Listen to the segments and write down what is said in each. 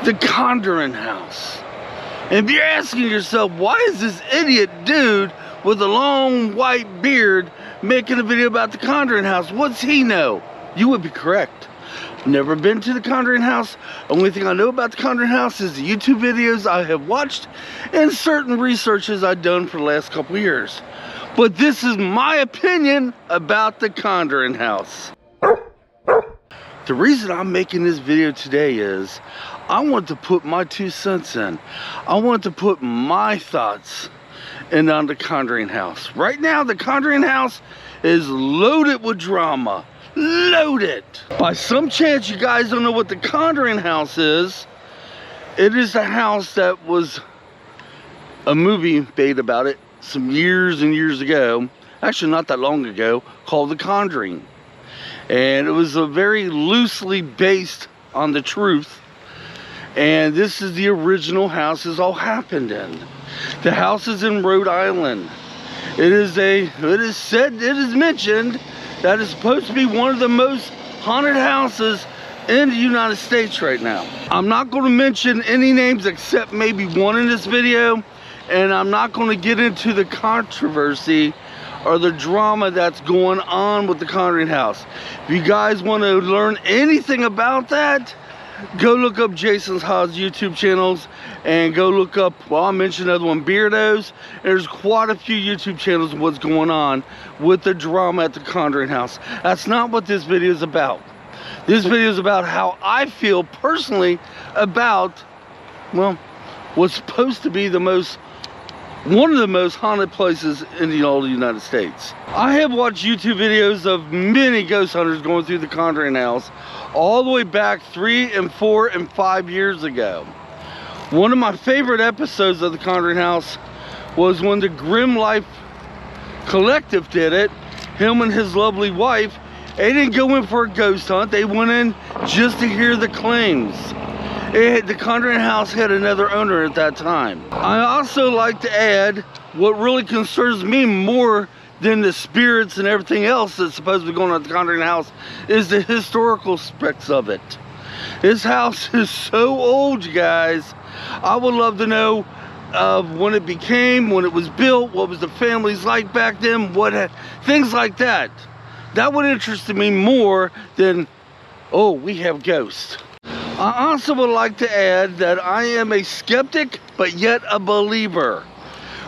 the Conjuring house. And if you're asking yourself, why is this idiot dude with a long white beard making a video about the Conjuring house? What's he know? You would be correct. Never been to the Conjuring house. Only thing I know about the Conjuring house is the YouTube videos I have watched and certain researches I've done for the last couple of years. But this is my opinion about the Conjuring house. The reason I'm making this video today is I want to put my 2 cents in. I want to put my thoughts in on the Conjuring house. Right now, the Conjuring house is loaded with drama. Loaded. By some chance you guys don't know what the Conjuring house is. It is a house that was a movie made about it some years and years ago. Actually, not that long ago, called The Conjuring. And it was a very loosely based on the truth. And this is the original house this all happened in. The house is in Rhode Island. It is mentioned that it's supposed to be one of the most haunted houses in the United States right now. I'm not going to mention any names except maybe one in this video. And I'm not going to get into the controversy or the drama that's going on with the Conjuring house. If you guys want to learn anything about that, go look up Jason Ha's YouTube channels and go look up, well, I mentioned another one, Beardos. There's quite a few YouTube channels of what's going on with the drama at the Conjuring house. That's not what this video is about. This video is about how I feel personally about, well, what's supposed to be one of the most haunted places in the old United States. I have watched YouTube videos of many ghost hunters going through the Conjuring house all the way back 3 and 4 and 5 years ago. One of my favorite episodes of the Conjuring house was when the Grim Life Collective did it. Him and his lovely wife, they didn't go in for a ghost hunt. They went in just to hear the claims. The Conjuring house had another owner at that time. I also like to add, what really concerns me more than the spirits and everything else that's supposed to be going on at the Conjuring house is the historical aspects of it. This house is so old, you guys. I would love to know when it became, when it was built, what was the families like back then, things like that. That would interest me more than, oh, we have ghosts. I also would like to add that I am a skeptic, but yet a believer.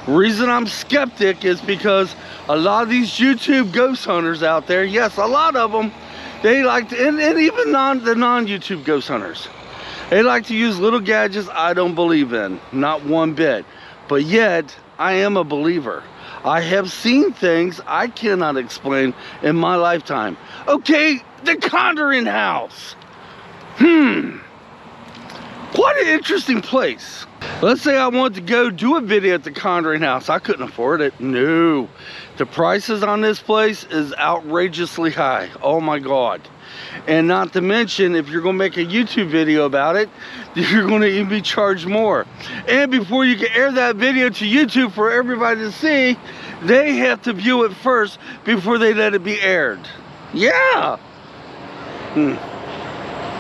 Reason I'm skeptic is because a lot of these YouTube ghost hunters out there, yes, a lot of them, they like to, and even the non-YouTube ghost hunters, they like to use little gadgets I don't believe in, not one bit. But yet, I am a believer. I have seen things I cannot explain in my lifetime. Okay, the Conjuring house. What an interesting place. Let's say I wanted to go do a video at the Conjuring house. I couldn't afford it. No. The prices on this place is outrageously high. Oh my God. And not to mention, if you're going to make a YouTube video about it, you're going to even be charged more. And before you can air that video to YouTube for everybody to see, they have to view it first before they let it be aired. Yeah.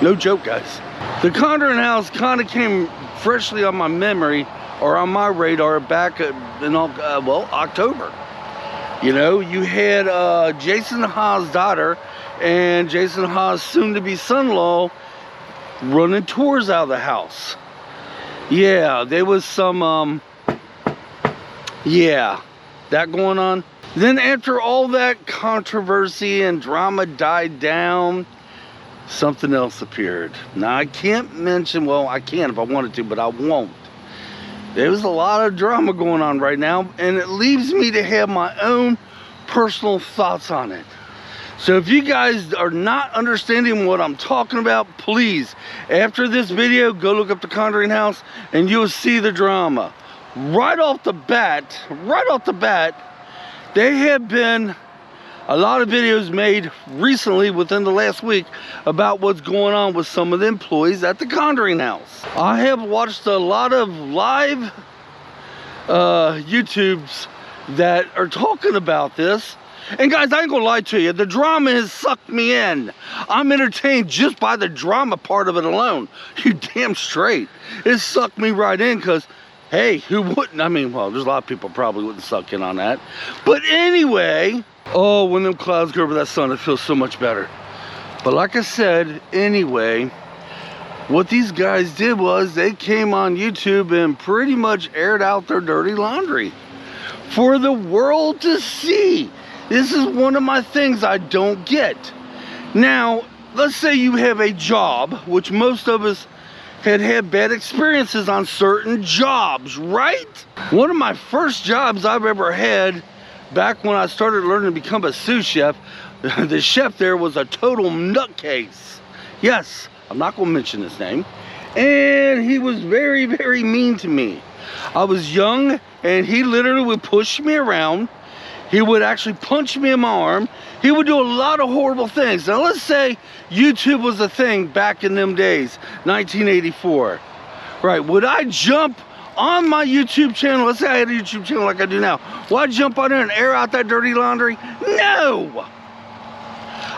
No joke, guys. The Conjuring house kind of came freshly on my memory, or on my radar, back in October. You know, you had Jason Ha's daughter and Jason Ha's soon-to-be son-in-law running tours out of the house. Yeah, there was some, that going on. Then after all that controversy and drama died down, something else appeared. Now I can't mention, well, I can if I wanted to, but I won't. There's a lot of drama going on right now, and it leaves me to have my own personal thoughts on it. So if you guys are not understanding what I'm talking about, please, after this video, go look up the Conjuring house and you'll see the drama. Right off the bat, there have been a lot of videos made recently within the last week about what's going on with some of the employees at the Conjuring house. I have watched a lot of live YouTubes that are talking about this, And guys, I ain't gonna lie to you, the drama has sucked me in. I'm entertained just by the drama part of it alone. You damn straight. It sucked me right in, because, hey, who wouldn't? I mean, well, there's a lot of people probably wouldn't suck in on that. But anyway, oh, when them clouds go over that sun, it feels so much better. But like I said, anyway, what these guys did was they came on YouTube and pretty much aired out their dirty laundry for the world to see. This is one of my things I don't get. Now, let's say you have a job, which most of us had bad experiences on certain jobs, right? One of my first jobs I've ever had, back when I started learning to become a sous chef, the chef there was a total nutcase. Yes, I'm not gonna mention his name. And he was very, very mean to me. I was young, and he literally would push me around. He would actually punch me in my arm. He would do a lot of horrible things. Now let's say YouTube was a thing back in them days, 1984. Right, would I jump on my YouTube channel? Let's say I had a YouTube channel like I do now. Would I jump on there and air out that dirty laundry? No!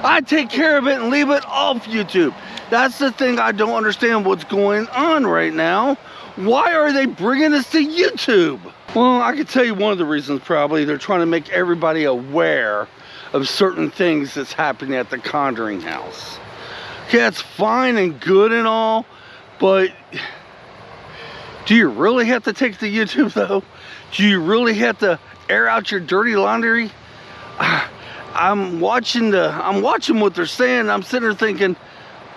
I'd take care of it and leave it off YouTube. That's the thing I don't understand what's going on right now. Why are they bringing us to YouTube? Well, I can tell you one of the reasons probably. They're trying to make everybody aware of certain things that's happening at the Conjuring house. Okay, that's fine and good and all, but do you really have to take to YouTube though? Do you really have to air out your dirty laundry? I'm watching what they're saying. I'm sitting there thinking,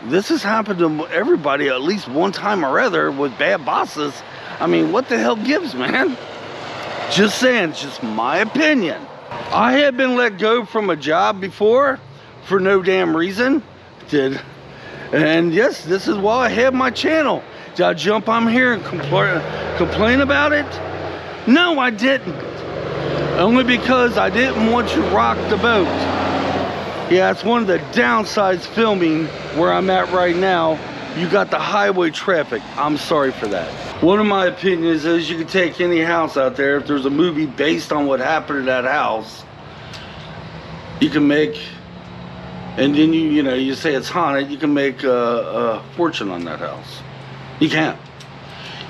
this has happened to everybody at least one time or other with bad bosses. I mean, what the hell gives, man? Just saying, it's just my opinion. I had been let go from a job before for no damn reason. And yes, this is why I have my channel. Did I jump on here and complain about it? No, I didn't. Only because I didn't want to rock the boat. Yeah, it's one of the downsides filming where I'm at right now. You got the highway traffic. I'm sorry for that. One of my opinions is you can take any house out there. If there's a movie based on what happened to that house, you can make, and then you say it's haunted, you can make a fortune on that house. You can.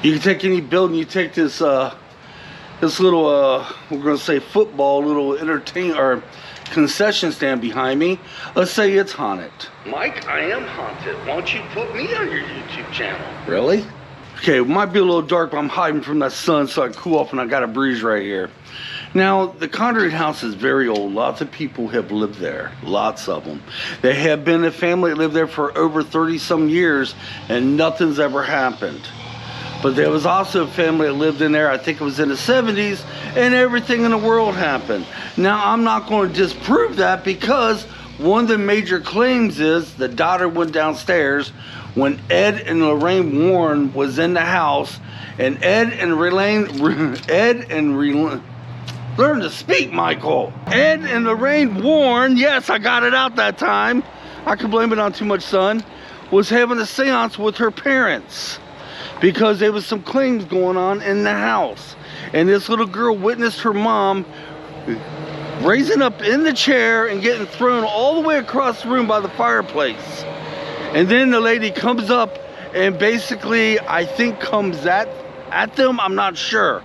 You can take any building. You take this little, we're gonna say football, little concession stand behind me. Let's say it's haunted. Mike, I am haunted. Why don't you put me on your YouTube channel? Really? Okay, it might be a little dark, but I'm hiding from that sun so I can cool off, and I got a breeze right here. Now, the Conjuring house is very old. Lots of people have lived there. Lots of them. They have been a family that lived there for over 30-some years, and nothing's ever happened. But there was also a family that lived in there, I think it was in the 70s, and everything in the world happened. Now, I'm not going to disprove that, because one of the major claims is the daughter went downstairs when Ed and Lorraine Warren was in the house, and learn to speak, Michael. Ed and Lorraine Warren, yes, I got it out that time. I could blame it on too much sun. Was having a seance with her parents because there was some claims going on in the house. And this little girl witnessed her mom raising up in the chair and getting thrown all the way across the room by the fireplace. And then the lady comes up and basically, I think, comes at them. I'm not sure.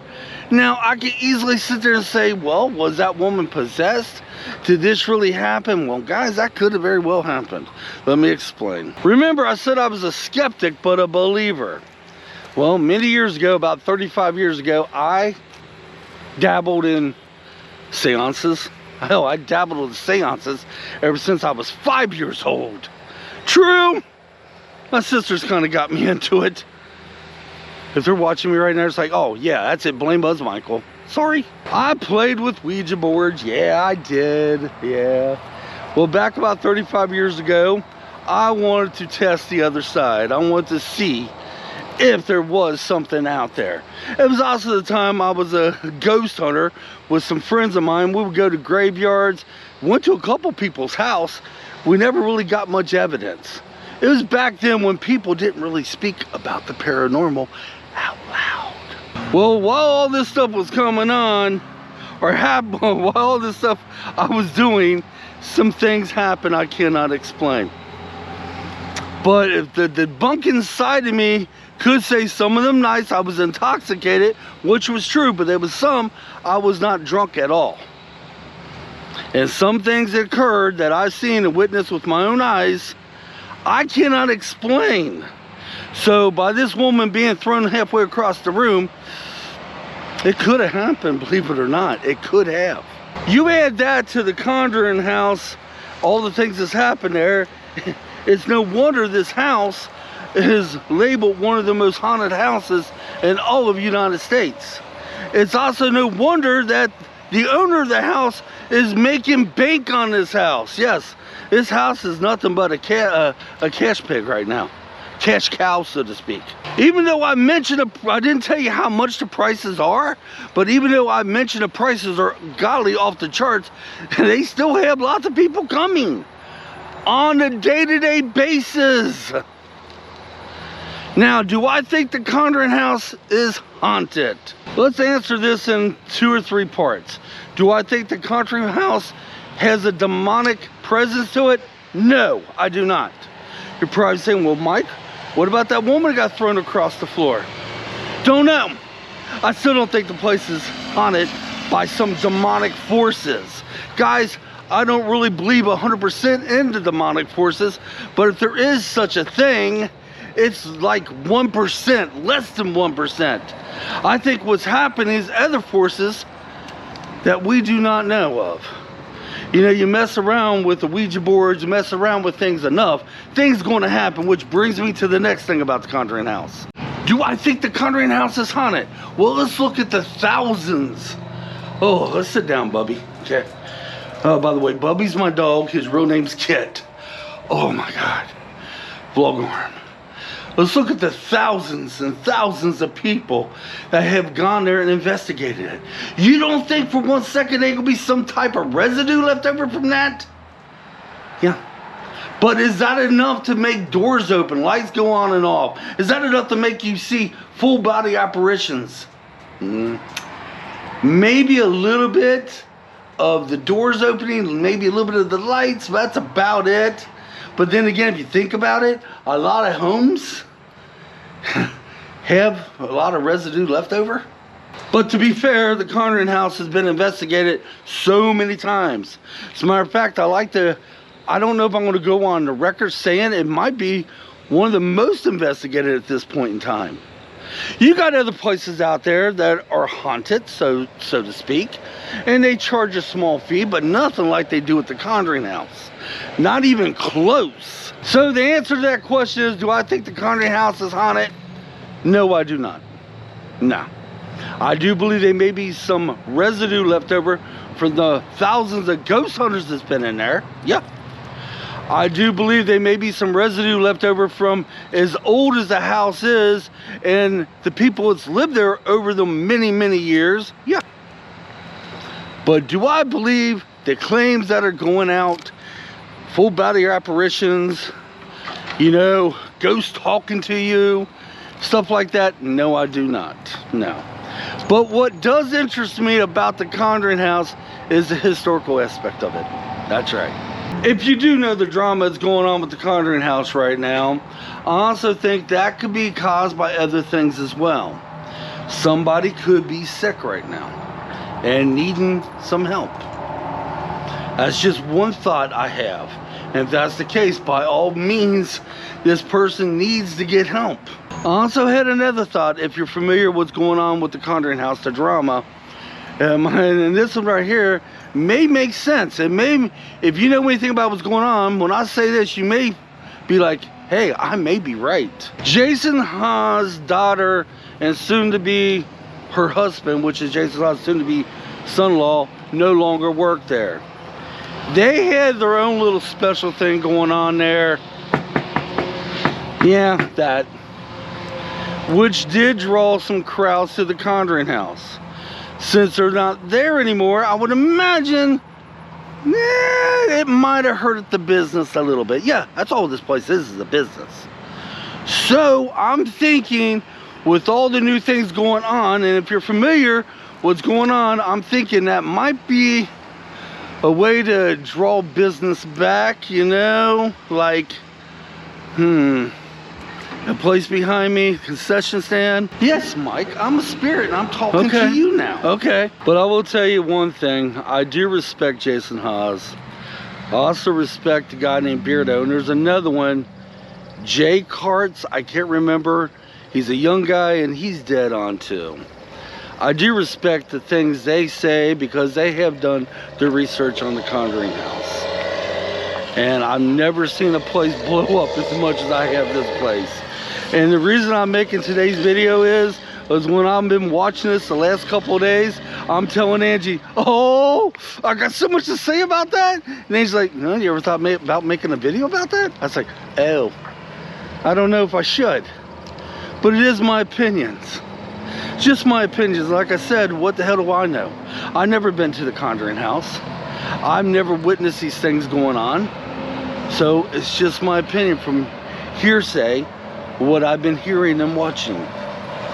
Now, I can easily sit there and say, well, was that woman possessed? Did this really happen? Well, guys, that could have very well happened. Let me explain. Remember, I said I was a skeptic, but a believer. Well, many years ago, about 35 years ago, I dabbled in seances. Hell, I dabbled in seances ever since I was 5 years old. True. My sister's kind of got me into it. If they're watching me right now, it's like, oh, yeah, that's it. Blame Buzz Michael. Sorry. I played with Ouija boards. Yeah, I did. Yeah. Well, back about 35 years ago, I wanted to test the other side. I wanted to see if there was something out there. It was also the time I was a ghost hunter with some friends of mine. We would go to graveyards, went to a couple people's house. We never really got much evidence. It was back then when people didn't really speak about the paranormal out loud. Well, while all this stuff was coming on, or happened while all this stuff I was doing, some things happened I cannot explain. But if the bunking side of me could say some of them nights I was intoxicated, which was true, but there was some I was not drunk at all. And some things that occurred that I've seen and witnessed with my own eyes, I cannot explain. So by this woman being thrown halfway across the room, it could have happened, believe it or not. It could have. You add that to the Conjuring house, all the things that's happened there, it's no wonder this house is labeled one of the most haunted houses in all of the United States. It's also no wonder that the owner of the house is making bank on this house. Yes, this house is nothing but a cash pig right now. Cash cow, so to speak. Even though I mentioned, I didn't tell you how much the prices are, but even though I mentioned the prices are golly off the charts, they still have lots of people coming on a day-to-day basis. Now, do I think the Conjuring house is haunted? Let's answer this in 2 or 3 parts. Do I think the Conjuring house has a demonic presence to it? No, I do not. You're probably saying, well, Mike, what about that woman who got thrown across the floor? Don't know. I still don't think the place is haunted by some demonic forces. Guys, I don't really believe 100% into demonic forces, but if there is such a thing, it's like 1%, less than 1%. I think what's happening is other forces that we do not know of. You know, you mess around with the Ouija boards, you mess around with things enough, things going to happen, which brings me to the next thing about the Conjuring house. Do I think the Conjuring house is haunted? Well, let's look at the thousands. Oh, let's sit down, Bubby. Okay. Oh, by the way, Bubby's my dog. His real name's Kitt. Oh my God. Vlogarm. Let's look at the thousands and thousands of people that have gone there and investigated it. You don't think for 1 second there could be some type of residue left over from that? Yeah. But is that enough to make doors open, lights go on and off? Is that enough to make you see full body apparitions? Maybe a little bit of the doors opening, maybe a little bit of the lights, but that's about it. But then again, if you think about it, a lot of homes have a lot of residue left over. But to be fair, the Conjuring house has been investigated so many times. As a matter of fact, I don't know if I'm going to go on the record saying it might be one of the most investigated at this point in time. You got other places out there that are haunted, so to speak, and they charge a small fee, but nothing like they do at the Conjuring house. Not even close. So the answer to that question is, do I think the Conjuring house is haunted? No, I do not. No. I do believe there may be some residue left over from the thousands of ghost hunters that's been in there. Yeah. I do believe there may be some residue left over from as old as the house is and the people that's lived there over the many, many years. Yeah. But do I believe the claims that are going out, full body apparitions, you know, ghosts talking to you, stuff like that? No, I do not. No. But what does interest me about the Conjuring house is the historical aspect of it. That's right. If you do know the drama that's going on with the Conjuring house right now, I also think that could be caused by other things as well. Somebody could be sick right now and needing some help. That's just one thought I have. And if that's the case, by all means, this person needs to get help. I also had another thought. If you're familiar with what's going on with the Conjuring house, the drama, and this one right here may make sense. It may, if you know anything about what's going on, when I say this, you may be like, hey, I may be right. Jason Ha's daughter and soon to be her husband, which is Jason Ha's soon to be son-in-law, no longer work there. They had their own little special thing going on there. Yeah, that. Which did draw some crowds to the Conjuring house. Since they're not there anymore, I would imagine it might have hurt the business a little bit. Yeah, that's all this place is a business. So I'm thinking, with all the new things going on, and if you're familiar what's going on, I'm thinking that might be a way to draw business back, you know, like, a place behind me, concession stand. Yes, Mike, I'm a spirit and I'm talking to you now. Okay. But I will tell you one thing. I do respect Jason Haas. I also respect a guy named Beardo. And there's another one, Jay Karts. I can't remember. He's a young guy and he's dead on too. I do respect the things they say because they have done their research on the Conjuring house. And I've never seen a place blow up as much as I have this place. And the reason I'm making today's video is when I've been watching this the last couple of days, I'm telling Angie, oh, I got so much to say about that. And Angie's like, no, you ever thought about making a video about that? I was like, oh, I don't know if I should. But it is my opinions. Just my opinions. Like I said, what the hell do I know? I've never been to the Conjuring house. I've never witnessed these things going on. So it's just my opinion from hearsay, what I've been hearing and watching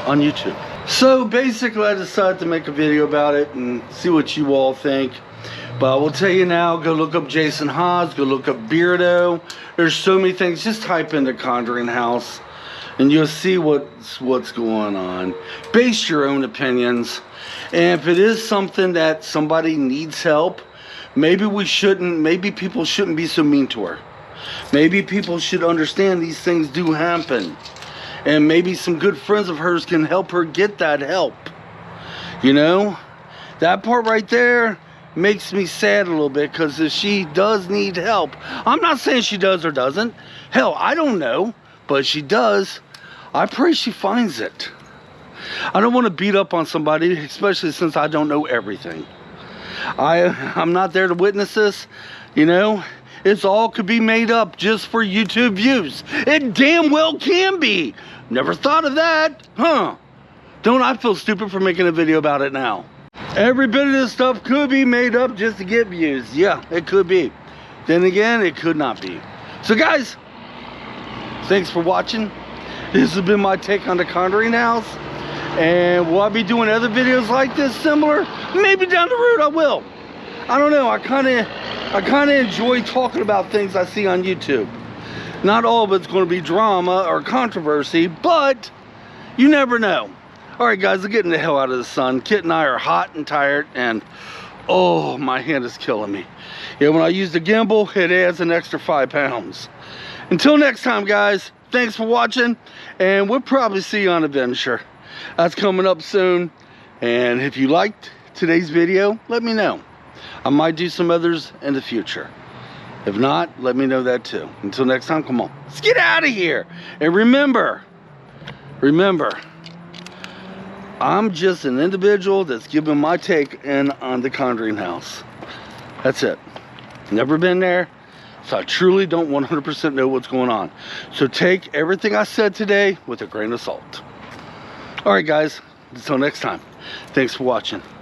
on YouTube. So basically I decided to make a video about it and see what you all think. But I will tell you now, go look up Jason Haas, go look up Beardo. There's so many things. Just type in the Conjuring house and you'll see what's going on. Base your own opinions. And if it is something that somebody needs help, maybe people shouldn't be so mean to her. Maybe people should understand these things do happen. And maybe some good friends of hers can help her get that help. You know? That part right there makes me sad a little bit, because if she does need help, I'm not saying she does or doesn't. Hell, I don't know. But if she does, I pray she finds it. I don't want to beat up on somebody, especially since I don't know everything. I'm not there to witness this, you know. It's all could be made up just for YouTube views. It damn well can be. Never thought of that, huh? Don't I feel stupid for making a video about it now? Every bit of this stuff could be made up just to get views. Yeah, it could be. Then again, it could not be. So guys, thanks for watching. This has been my take on the Conjuring house. And will I be doing other videos like this, similar? Maybe down the road I will. I don't know. I kind of enjoy talking about things I see on YouTube. Not all of it's going to be drama or controversy, but you never know. All right, guys, I'm getting the hell out of the sun. Kitt and I are hot and tired, and oh, my hand is killing me. Yeah, when I use the gimbal, it adds an extra 5 pounds. Until next time, guys, thanks for watching, and we'll probably see you on Adventure. That's coming up soon. And if you liked today's video, let me know. I might do some others in the future. If not, let me know that too. Until next time, come on, let's get out of here. And remember, I'm just an individual that's giving my take in on the Conjuring house. That's it. Never been there, so I truly don't 100% know what's going on. So take everything I said today with a grain of salt. All right, guys, until next time, thanks for watching.